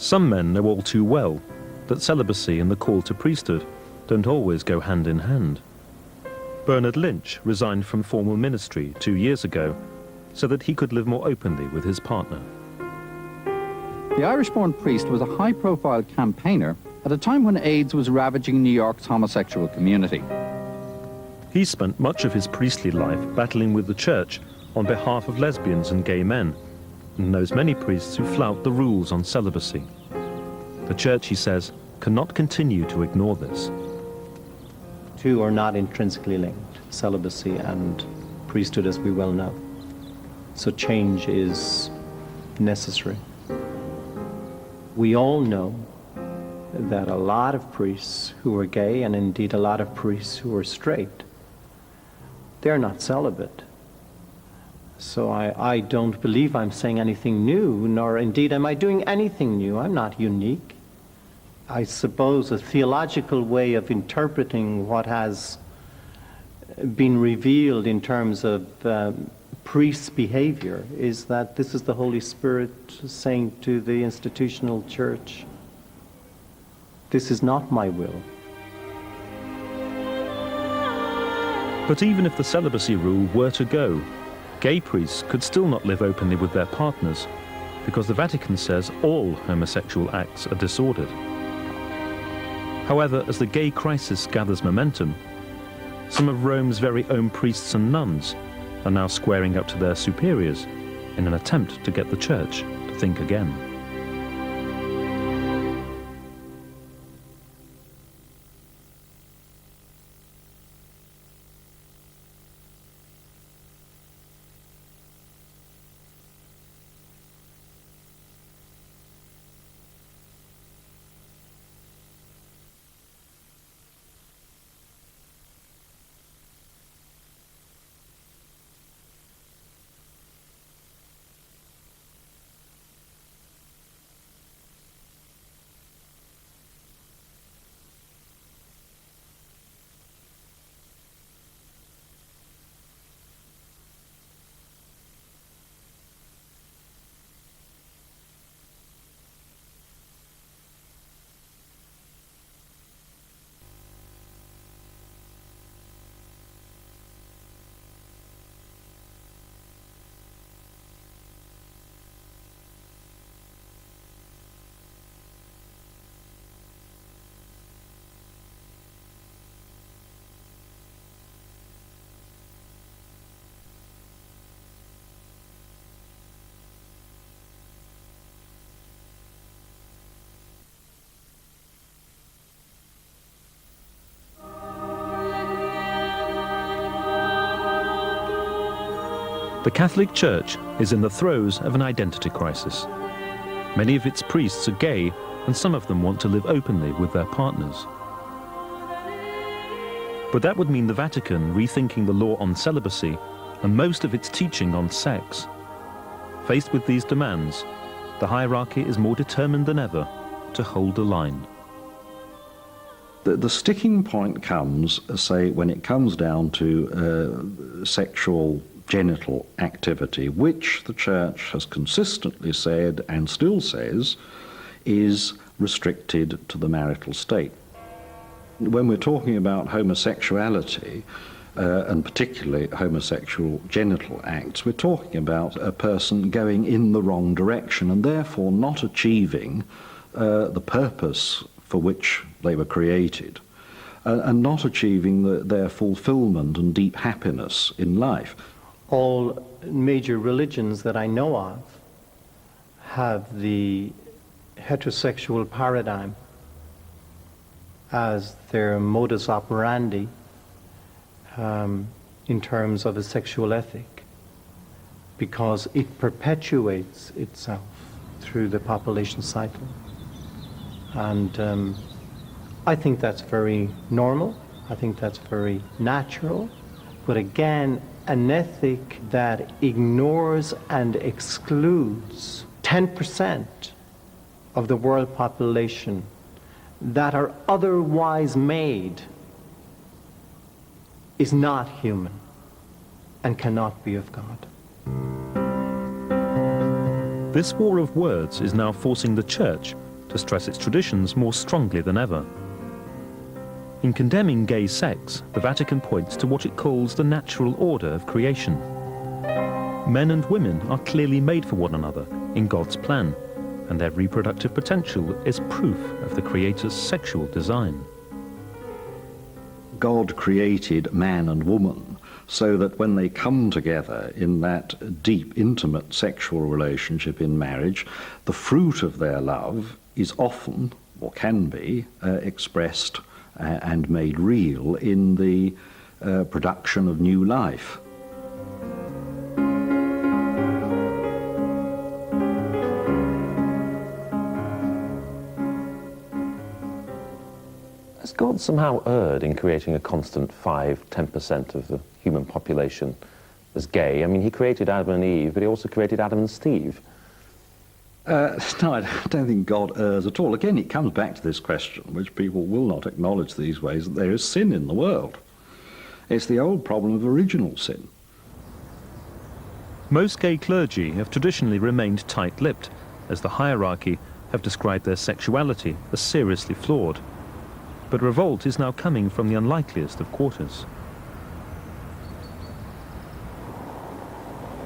Some men know all too well that celibacy and the call to priesthood don't always go hand in hand. Bernard Lynch resigned from formal ministry 2 years ago so that he could live more openly with his partner. The Irish-born priest was a high-profile campaigner at a time when AIDS was ravaging New York's homosexual community. He spent much of his priestly life battling with the church on behalf of lesbians and gay men, and knows many priests who flout the rules on celibacy. The church, he says, cannot continue to ignore this. Two are not intrinsically linked, celibacy and priesthood, as we well know. So change is necessary. We all know that a lot of priests who are gay, and indeed a lot of priests who are straight, they're not celibate. So I don't believe I'm saying anything new, nor indeed am I doing anything new. I'm not unique. I suppose a theological way of interpreting what has been revealed in terms of priests' behavior is that this is the Holy Spirit saying to the institutional church, this is not my will. But even if the celibacy rule were to go, gay priests could still not live openly with their partners, because the Vatican says all homosexual acts are disordered. However, as the gay crisis gathers momentum, some of Rome's very own priests and nuns are now squaring up to their superiors in an attempt to get the church to think again. The Catholic Church is in the throes of an identity crisis. Many of its priests are gay, and some of them want to live openly with their partners. But that would mean the Vatican rethinking the law on celibacy and most of its teaching on sex. Faced with these demands, the hierarchy is more determined than ever to hold the line. The sticking point comes, say, when it comes down to sexual genital activity, which the Church has consistently said and still says is restricted to the marital state. When we're talking about homosexuality, and particularly homosexual genital acts, we're talking about a person going in the wrong direction and therefore not achieving the purpose for which they were created, and not achieving their fulfillment and deep happiness in life. All major religions that I know of have the heterosexual paradigm as their modus operandi in terms of a sexual ethic, because it perpetuates itself through the population cycle. And I think that's very normal. I think that's very natural. But again, an ethic that ignores and excludes 10% of the world population that are otherwise made is not human and cannot be of God. This war of words is now forcing the Church to stress its traditions more strongly than ever. In condemning gay sex, the Vatican points to what it calls the natural order of creation. Men and women are clearly made for one another in God's plan, and their reproductive potential is proof of the Creator's sexual design. God created man and woman so that when they come together in that deep, intimate sexual relationship in marriage, the fruit of their love is often, or can be, expressed and made real in the production of new life. Has God somehow erred in creating a constant 5–10% of the human population as gay? I mean, he created Adam and Eve, but he also created Adam and Steve. No, I don't think God errs at all. Again, it comes back to this question, which people will not acknowledge these ways, that there is sin in the world. It's the old problem of original sin. Most gay clergy have traditionally remained tight-lipped, as the hierarchy have described their sexuality as seriously flawed. But revolt is now coming from the unlikeliest of quarters.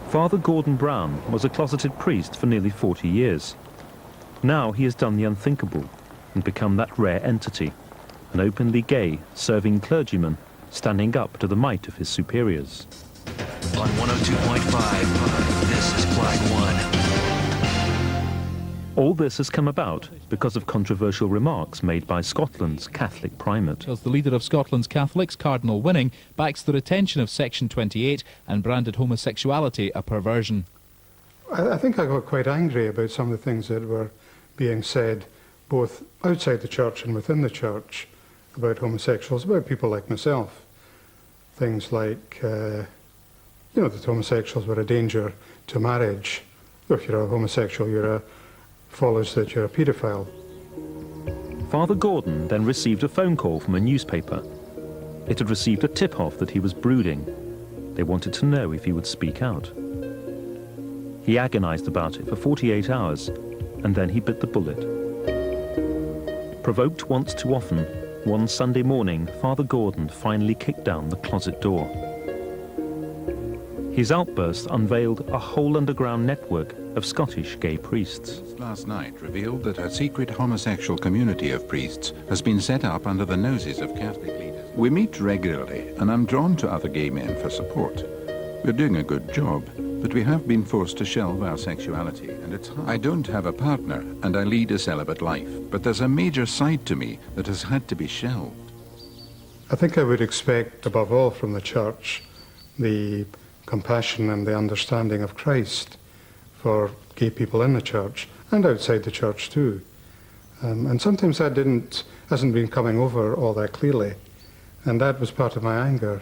Father Gordon Brown was a closeted priest for nearly 40 years. Now he has done the unthinkable and become that rare entity, an openly gay, serving clergyman standing up to the might of his superiors. On 102.5, this is Clyde 1. All this has come about because of controversial remarks made by Scotland's Catholic primate. As the leader of Scotland's Catholics, Cardinal Winning, backs the retention of Section 28 and branded homosexuality a perversion. I think I got quite angry about some of the things that were being said, both outside the church and within the church, about homosexuals, about people like myself. Things like, that homosexuals were a danger to marriage. If you're a homosexual, follows that you're a paedophile. Father Gordon then received a phone call from a newspaper. It had received a tip-off that he was brooding. They wanted to know if he would speak out. He agonized about it for 48 hours, and then he bit the bullet. Provoked once too often, one Sunday morning, Father Gordon finally kicked down the closet door. His outburst unveiled a whole underground network of Scottish gay priests. Last night revealed that a secret homosexual community of priests has been set up under the noses of Catholic leaders. We meet regularly, and I'm drawn to other gay men for support. We're doing a good job, but we have been forced to shelve our sexuality, and it's hard. I don't have a partner, and I lead a celibate life, but there's a major side to me that has had to be shelved. I think I would expect, above all from the church, the compassion and the understanding of Christ for gay people in the church and outside the church too. And sometimes that hasn't been coming over all that clearly, and that was part of my anger.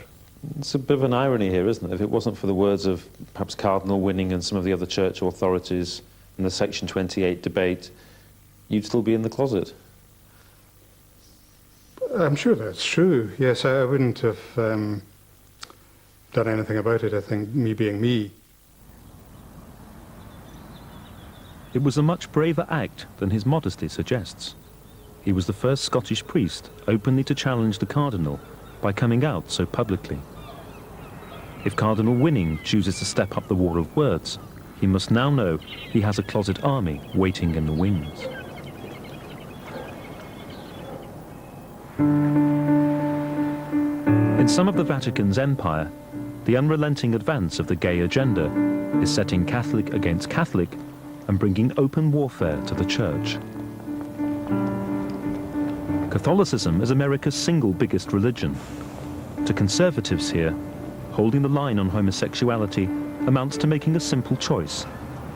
It's a bit of an irony here, isn't it? If it wasn't for the words of perhaps Cardinal Winning and some of the other church authorities in the Section 28 debate, you'd still be in the closet. I'm sure that's true. Yes, I wouldn't have done anything about it, I think, me being me. It was a much braver act than his modesty suggests. He was the first Scottish priest openly to challenge the cardinal by coming out so publicly. If Cardinal Winning chooses to step up the war of words, he must now know he has a closet army waiting in the wings. In some of the Vatican's empire, the unrelenting advance of the gay agenda is setting Catholic against Catholic and bringing open warfare to the Church. Catholicism is America's single biggest religion. To conservatives here, holding the line on homosexuality amounts to making a simple choice.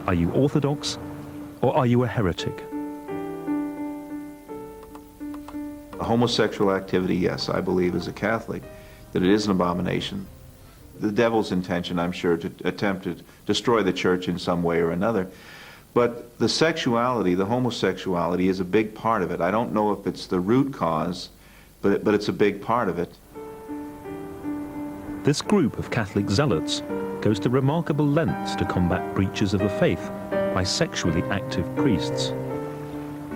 Are you orthodox or are you a heretic? Homosexual activity, yes, I believe as a Catholic that it is an abomination. The devil's intention, I'm sure, to attempt to destroy the church in some way or another. But the sexuality, the homosexuality, is a big part of it. I don't know if it's the root cause, but it's a big part of it. This group of Catholic zealots goes to remarkable lengths to combat breaches of the faith by sexually active priests.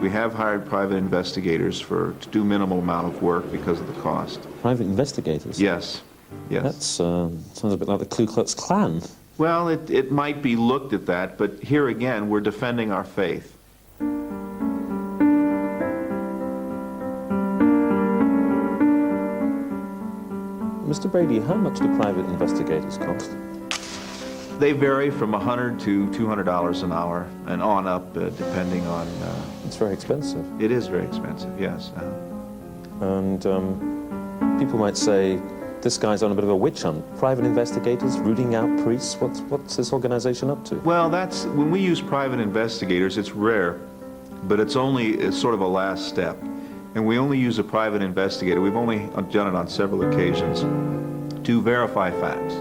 We have hired private investigators to do minimal amount of work because of the cost. Private investigators? Yes, yes. That sounds a bit like the Ku Klux Klan. Well, it might be looked at that, but here again, we're defending our faith. Mr. Brady, how much do private investigators cost? They vary from $100 to $200 an hour and on up, depending on... It's very expensive. It is very expensive, yes. And people might say, this guy's on a bit of a witch hunt. Private investigators rooting out priests. What's this organization up to? Well, when we use private investigators, it's rare, but it's sort of a last step. And we only use a private investigator. We've only done it on several occasions to verify facts.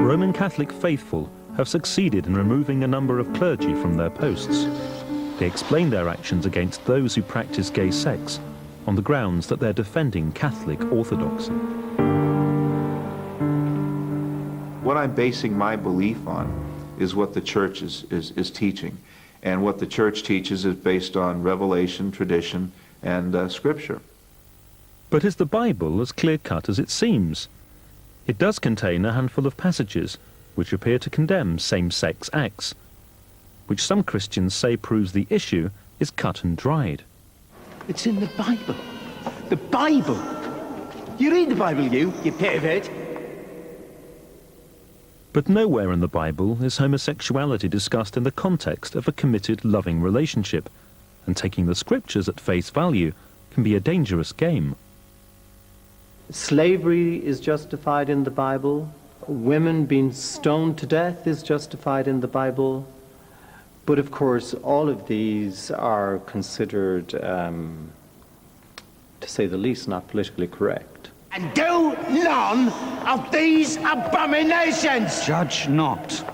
Roman Catholic faithful have succeeded in removing a number of clergy from their posts. They explain their actions against those who practice gay sex on the grounds that they're defending Catholic orthodoxy. What I'm basing my belief on is what the church is teaching. And what the church teaches is based on revelation, tradition, and scripture. But is the Bible as clear-cut as it seems? It does contain a handful of passages which appear to condemn same-sex acts, which some Christians say proves the issue is cut and dried. It's in the Bible. The Bible! You read the Bible, you pervert! But nowhere in the Bible is homosexuality discussed in the context of a committed, loving relationship, and taking the scriptures at face value can be a dangerous game. Slavery is justified in the Bible. Women being stoned to death is justified in the Bible. But of course, all of these are considered, to say the least, not politically correct. And do none of these abominations! Judge not,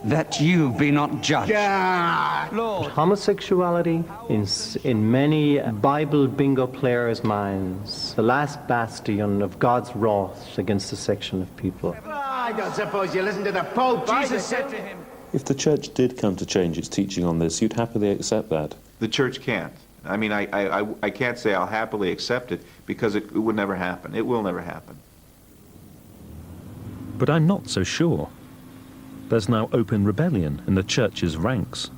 that you be not judged. Yeah. Lord. Homosexuality, in many Bible bingo players' minds, the last bastion of God's wrath against a section of people. I don't suppose you listen to the Pope. Jesus said to him... If the church did come to change its teaching on this, you'd happily accept that? The church can't. I mean, I can't say I'll happily accept it because it would never happen. It will never happen. But I'm not so sure. There's now open rebellion in the church's ranks.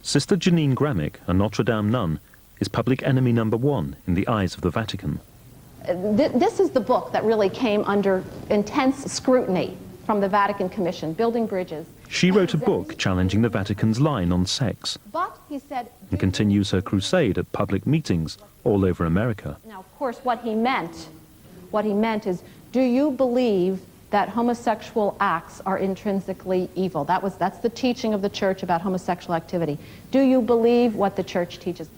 Sister Janine Gramick, a Notre Dame nun, is public enemy number one in the eyes of the Vatican. This is the book that really came under intense scrutiny from the Vatican Commission, Building Bridges. She wrote a book challenging the Vatican's line on sex, but, he said, and continues her crusade at public meetings all over America. Now, of course, what he meant is, do you believe that homosexual acts are intrinsically evil? That's the teaching of the church about homosexual activity. Do you believe what the church teaches?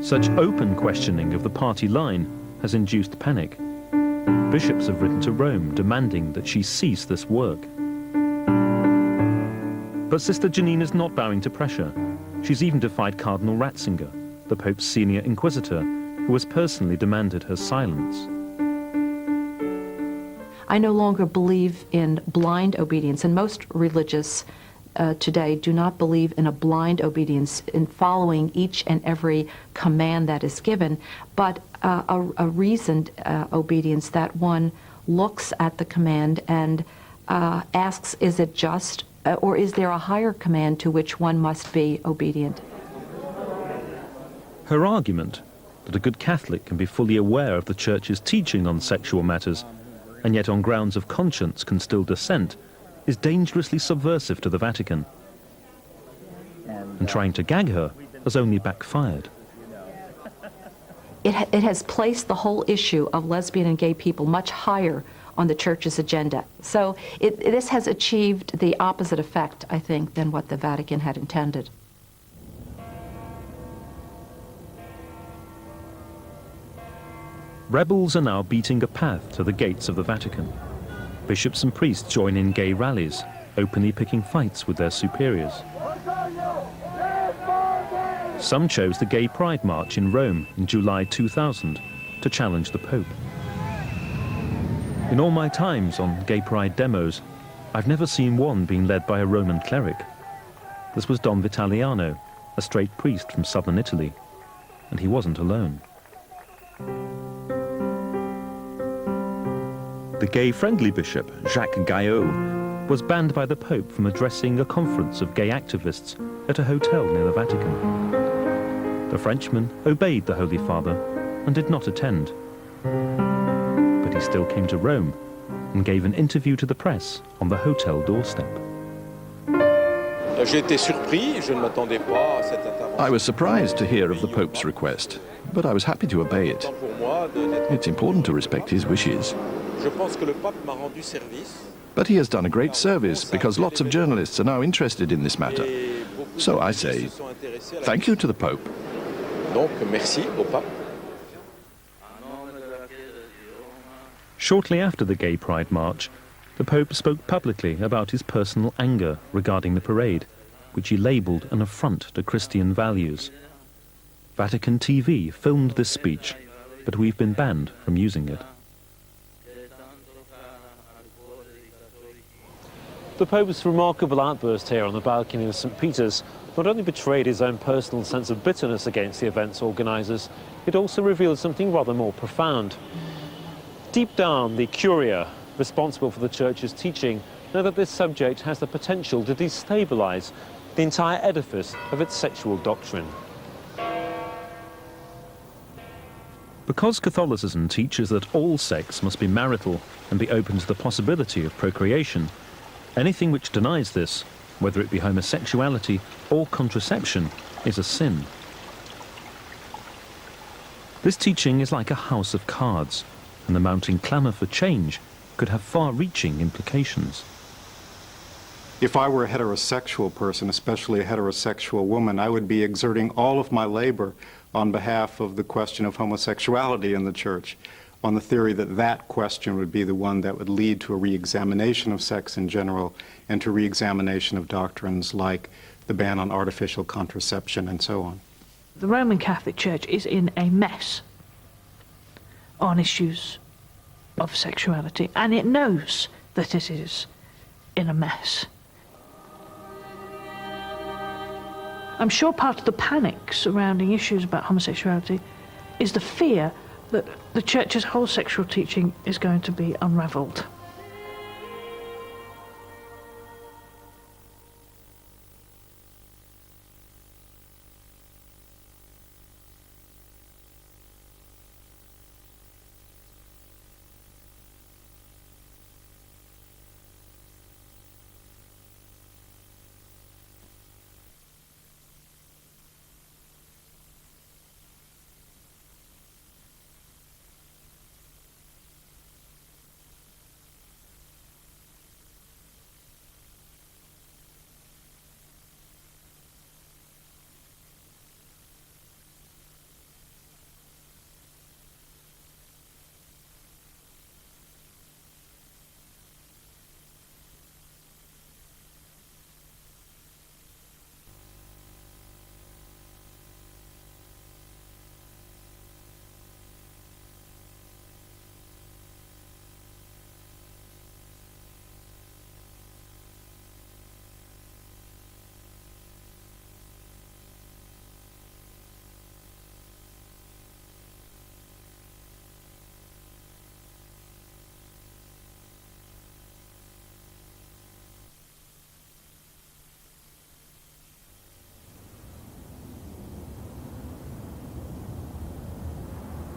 Such open questioning of the party line has induced panic. Bishops have written to Rome demanding that she cease this work. But Sister Janine is not bowing to pressure. She's even defied Cardinal Ratzinger, the Pope's senior inquisitor, who has personally demanded her silence. I no longer believe in blind obedience, and most religious today do not believe in a blind obedience, in following each and every command that is given, but a reasoned obedience, that one looks at the command and asks, is it just, or is there a higher command to which one must be obedient? Her argument, that a good Catholic can be fully aware of the Church's teaching on sexual matters, and yet on grounds of conscience can still dissent, is dangerously subversive to the Vatican. And trying to gag her has only backfired. It has placed the whole issue of lesbian and gay people much higher on the Church's agenda. So this has achieved the opposite effect, I think, than what the Vatican had intended. Rebels are now beating a path to the gates of the Vatican. Bishops and priests join in gay rallies, openly picking fights with their superiors. Some chose the Gay Pride March in Rome in July 2000 to challenge the Pope. In all my times on gay pride demos, I've never seen one being led by a Roman cleric. This was Don Vitaliano, a straight priest from southern Italy, and he wasn't alone. The gay-friendly bishop, Jacques Guyot, was banned by the Pope from addressing a conference of gay activists at a hotel near the Vatican. The Frenchman obeyed the Holy Father and did not attend. But he still came to Rome and gave an interview to the press on the hotel doorstep. I was surprised to hear of the Pope's request, but I was happy to obey it. It's important to respect his wishes. But he has done a great service because lots of journalists are now interested in this matter. So I say, thank you to the Pope. Shortly after the Gay Pride March, the Pope spoke publicly about his personal anger regarding the parade, which he labelled an affront to Christian values. Vatican TV filmed this speech, but we've been banned from using it. The Pope's remarkable outburst here on the balcony of St. Peter's not only betrayed his own personal sense of bitterness against the event's organisers, it also revealed something rather more profound. Deep down, the Curia, responsible for the Church's teaching, know that this subject has the potential to destabilise the entire edifice of its sexual doctrine. Because Catholicism teaches that all sex must be marital and be open to the possibility of procreation, anything which denies this, whether it be homosexuality or contraception, is a sin. This teaching is like a house of cards, and the mounting clamour for change could have far-reaching implications. If I were a heterosexual person, especially a heterosexual woman, I would be exerting all of my labor on behalf of the question of homosexuality in the Church, on the theory that that question would be the one that would lead to a re-examination of sex in general and to re-examination of doctrines like the ban on artificial contraception and so on. The Roman Catholic Church is in a mess on issues of sexuality, and it knows that it is in a mess. I'm sure part of the panic surrounding issues about homosexuality is the fear that the Church's whole sexual teaching is going to be unravelled.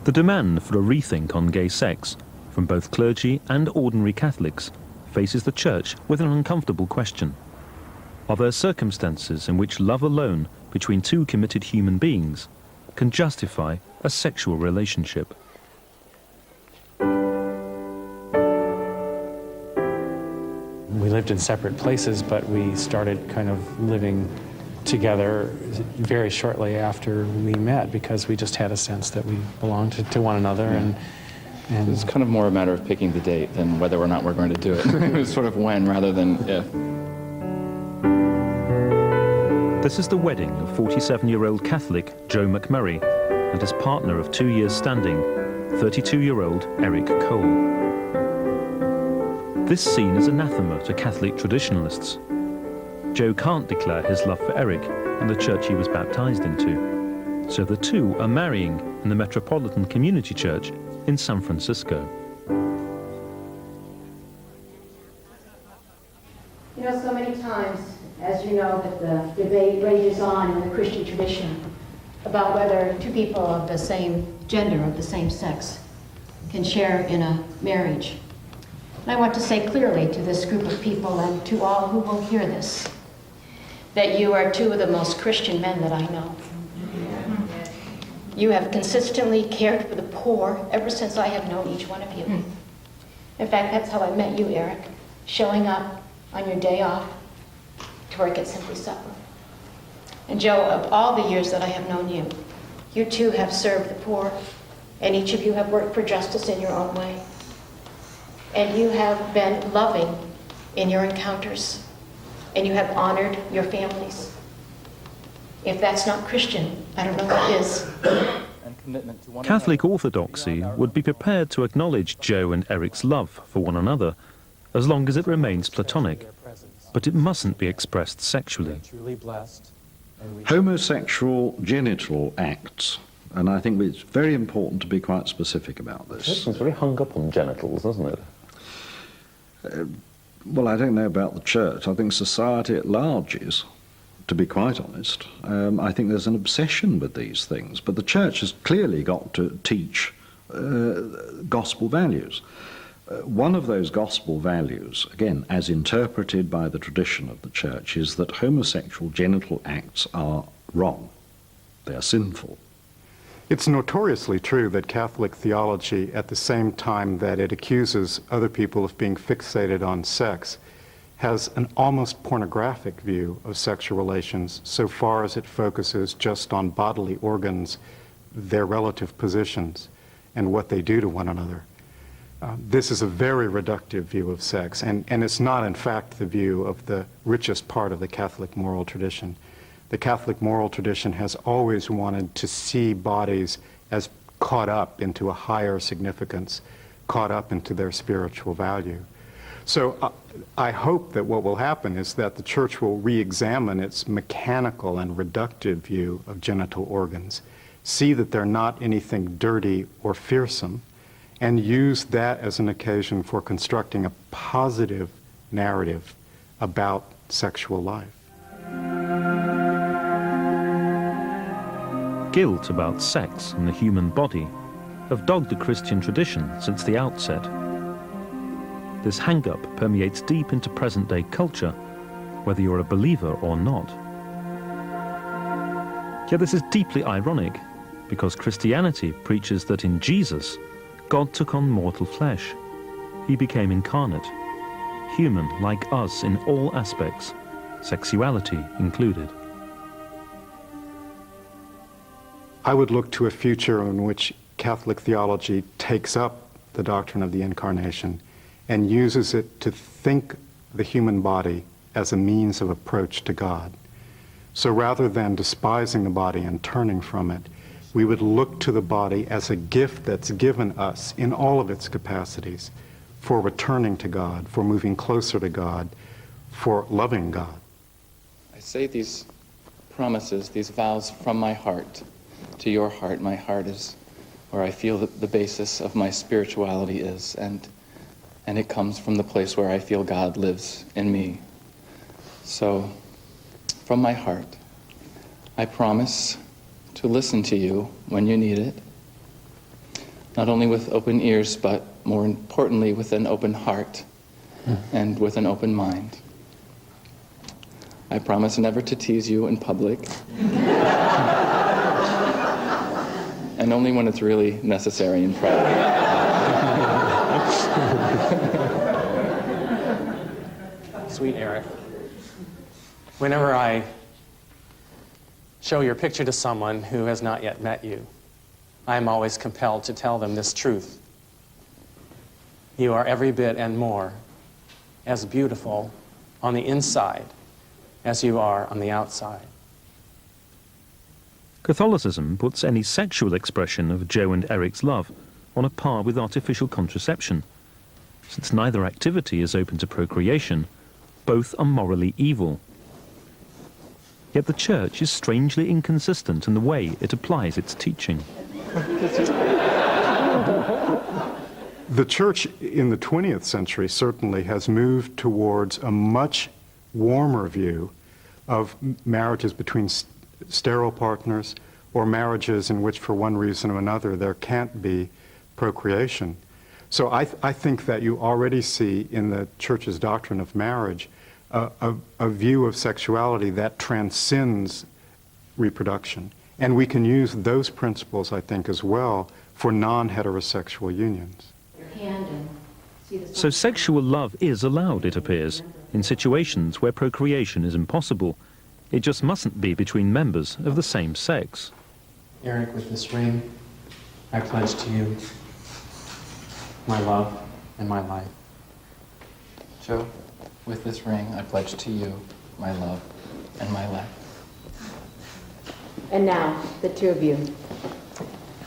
The demand for a rethink on gay sex from both clergy and ordinary Catholics faces the Church with an uncomfortable question. Are there circumstances in which love alone between two committed human beings can justify a sexual relationship? We lived in separate places, but we started kind of living together very shortly after we met because we just had a sense that we belonged to one another. Yeah. And it's kind of more a matter of picking the date than whether or not we're going to do it. It was sort of when rather than if. This is the wedding of 47-year-old Catholic Joe McMurray and his partner of 2 years standing, 32-year-old Eric Cole. This scene is anathema to Catholic traditionalists. Joe can't declare his love for Eric and the church he was baptized into, so the two are marrying in the Metropolitan Community Church in San Francisco. You know, so many times, as you know, that the debate rages on in the Christian tradition about whether two people of the same gender, of the same sex, can share in a marriage. And I want to say clearly to this group of people and to all who will hear this, that you are two of the most Christian men that I know. You have consistently cared for the poor ever since I have known each one of you. In fact, that's how I met you, Eric, showing up on your day off to work at Simply Supper. And Joe, of all the years that I have known you, you too have served the poor, and each of you have worked for justice in your own way. And you have been loving in your encounters, and you have honored your families. If that's not Christian, I don't know what is. Catholic orthodoxy would be prepared to acknowledge Joe and Eric's love for one another as long as it remains platonic, but it mustn't be expressed sexually. Homosexual genital acts, and I think it's very important to be quite specific about this. It's very hung up on genitals, isn't it? Well, I don't know about the church. I think society at large is, to be quite honest. I think there's an obsession with these things, but the church has clearly got to teach gospel values. One of those gospel values, again, as interpreted by the tradition of the church, is that homosexual genital acts are wrong. They are sinful. It's notoriously true that Catholic theology, at the same time that it accuses other people of being fixated on sex, has an almost pornographic view of sexual relations so far as it focuses just on bodily organs, their relative positions, and what they do to one another. This is a very reductive view of sex, and it's not, in fact, the view of the richest part of the Catholic moral tradition. The Catholic moral tradition has always wanted to see bodies as caught up into a higher significance, caught up into their spiritual value. So I hope that what will happen is that the Church will re-examine its mechanical and reductive view of genital organs, see that they're not anything dirty or fearsome, and use that as an occasion for constructing a positive narrative about sexual life. Guilt about sex and the human body have dogged the Christian tradition since the outset. This hang-up permeates deep into present-day culture, whether you're a believer or not. Yet this is deeply ironic, because Christianity preaches that in Jesus, God took on mortal flesh. He became incarnate, human like us in all aspects, sexuality included. I would look to a future in which Catholic theology takes up the doctrine of the Incarnation and uses it to think the human body as a means of approach to God. So rather than despising the body and turning from it, we would look to the body as a gift that's given us in all of its capacities for returning to God, for moving closer to God, for loving God. I say these promises, these vows from my heart to your heart. My heart is where I feel that the basis of my spirituality is, and it comes from the place where I feel God lives in me. So, from my heart, I promise to listen to you when you need it, not only with open ears, but more importantly with an open heart and with an open mind. I promise never to tease you in public, and only when it's really necessary in private. Sweet Eric, whenever I show your picture to someone who has not yet met you, I am always compelled to tell them this truth. You are every bit and more as beautiful on the inside as you are on the outside. Catholicism puts any sexual expression of Joe and Eric's love on a par with artificial contraception. since neither activity is open to procreation, both are morally evil. Yet the Church is strangely inconsistent in the way it applies its teaching. The Church in the 20th century certainly has moved towards a much warmer view of marriages between sterile partners or marriages in which, for one reason or another, there can't be procreation. So I think that you already see in the Church's doctrine of marriage a view of sexuality that transcends reproduction. And we can use those principles, I think, as well for non-heterosexual unions. So sexual love is allowed, it appears, in situations where procreation is impossible. It just mustn't be between members of the same sex. Eric, with this ring, I pledge to you my love and my life. Joe, with this ring, I pledge to you my love and my life. And now, the two of you.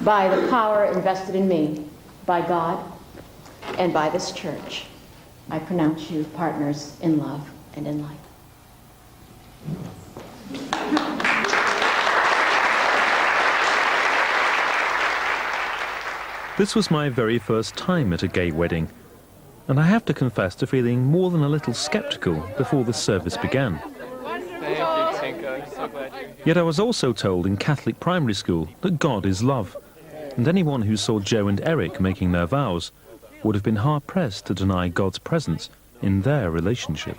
By the power invested in me, by God, and by this church, I pronounce you partners in love and in life. This was my very first time at a gay wedding, and I have to confess to feeling more than a little skeptical before the service began. Thank you, Tinka. I'm so glad you're here. Yet I was also told in Catholic primary school that God is love, and anyone who saw Joe and Eric making their vows would have been hard-pressed to deny God's presence in their relationship.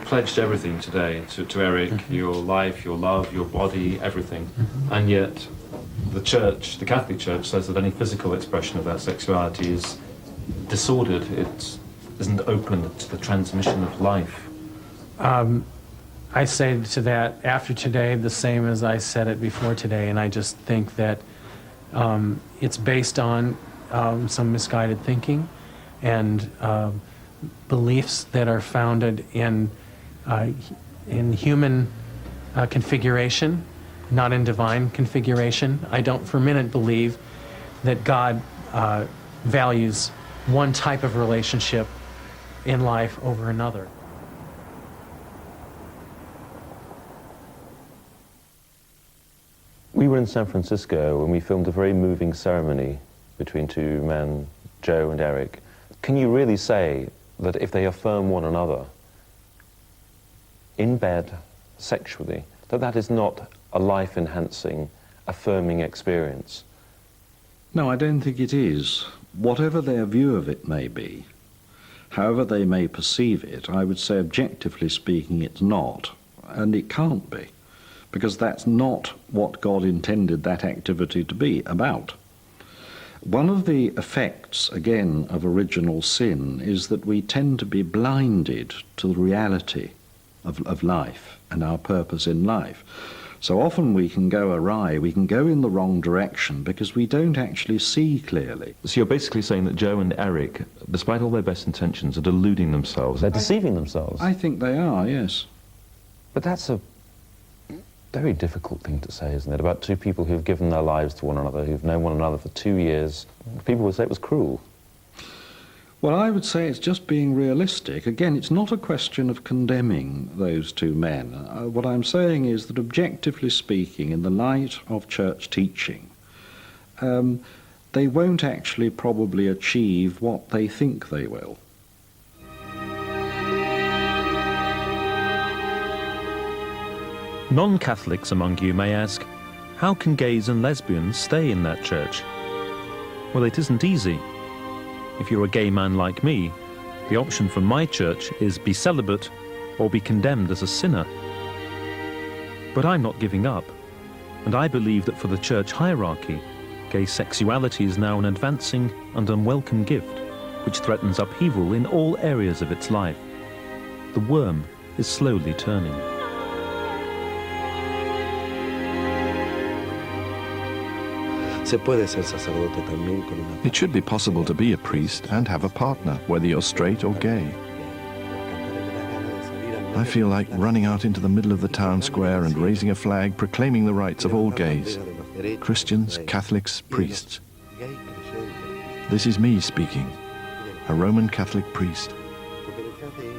Pledged everything today to Eric, your life, your love, your body, everything. And yet the Church, the Catholic Church, says that any physical expression of that sexuality is disordered. It isn't open to the transmission of life. I say to that after today the same as I said it before today, and I just think that it's based on some misguided thinking and beliefs that are founded in human configuration, not in divine configuration. I don't for a minute believe that God values one type of relationship in life over another. We were in San Francisco and we filmed a very moving ceremony between two men, Joe and Eric. Can you really say that if they affirm one another in bed, sexually, that is not a life-enhancing, affirming experience? No, I don't think it is. Whatever their view of it may be, however they may perceive it, I would say objectively speaking it's not, and it can't be, because that's not what God intended that activity to be about. One of the effects, again, of original sin is that we tend to be blinded to the reality of life and our purpose in life. So often we can go awry, we can go in the wrong direction because we don't actually see clearly. So you're basically saying that Joe and Eric, despite all their best intentions, are deluding themselves, they're deceiving themselves? I think they are, yes. But that's a very difficult thing to say, isn't it, about two people who've given their lives to one another, who've known one another for 2 years. People would say it was cruel. Well, I would say it's just being realistic. Again, it's not a question of condemning those two men. What I'm saying is that objectively speaking, in the light of church teaching, they won't actually probably achieve what they think they will. Non-Catholics among you may ask, how can gays and lesbians stay in that church? Well, it isn't easy. if you're a gay man like me, the option from my church is be celibate or be condemned as a sinner. But I'm not giving up, and I believe that for the church hierarchy, gay sexuality is now an advancing and unwelcome gift, which threatens upheaval in all areas of its life. The worm is slowly turning. It should be possible to be a priest and have a partner, whether you're straight or gay. I feel like running out into the middle of the town square and raising a flag proclaiming the rights of all gays, Christians, Catholics, priests. This is me speaking, a Roman Catholic priest.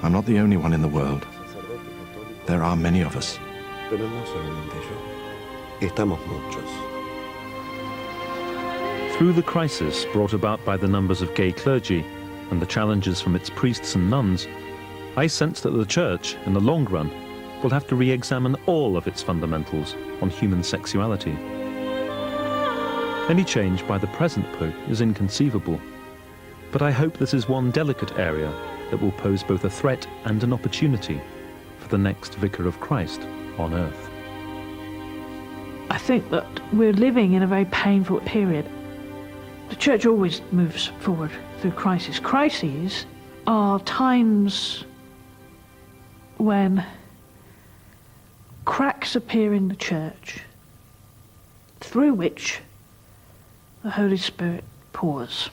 I'm not the only one in the world. There are many of us. Through the crisis brought about by the numbers of gay clergy and the challenges from its priests and nuns, I sense that the Church, in the long run, will have to re-examine all of its fundamentals on human sexuality. Any change by the present Pope is inconceivable, but I hope this is one delicate area that will pose both a threat and an opportunity for the next Vicar of Christ on earth. I think that we're living in a very painful period. The Church always moves forward through crises. Crises are times when cracks appear in the Church through which the Holy Spirit pours.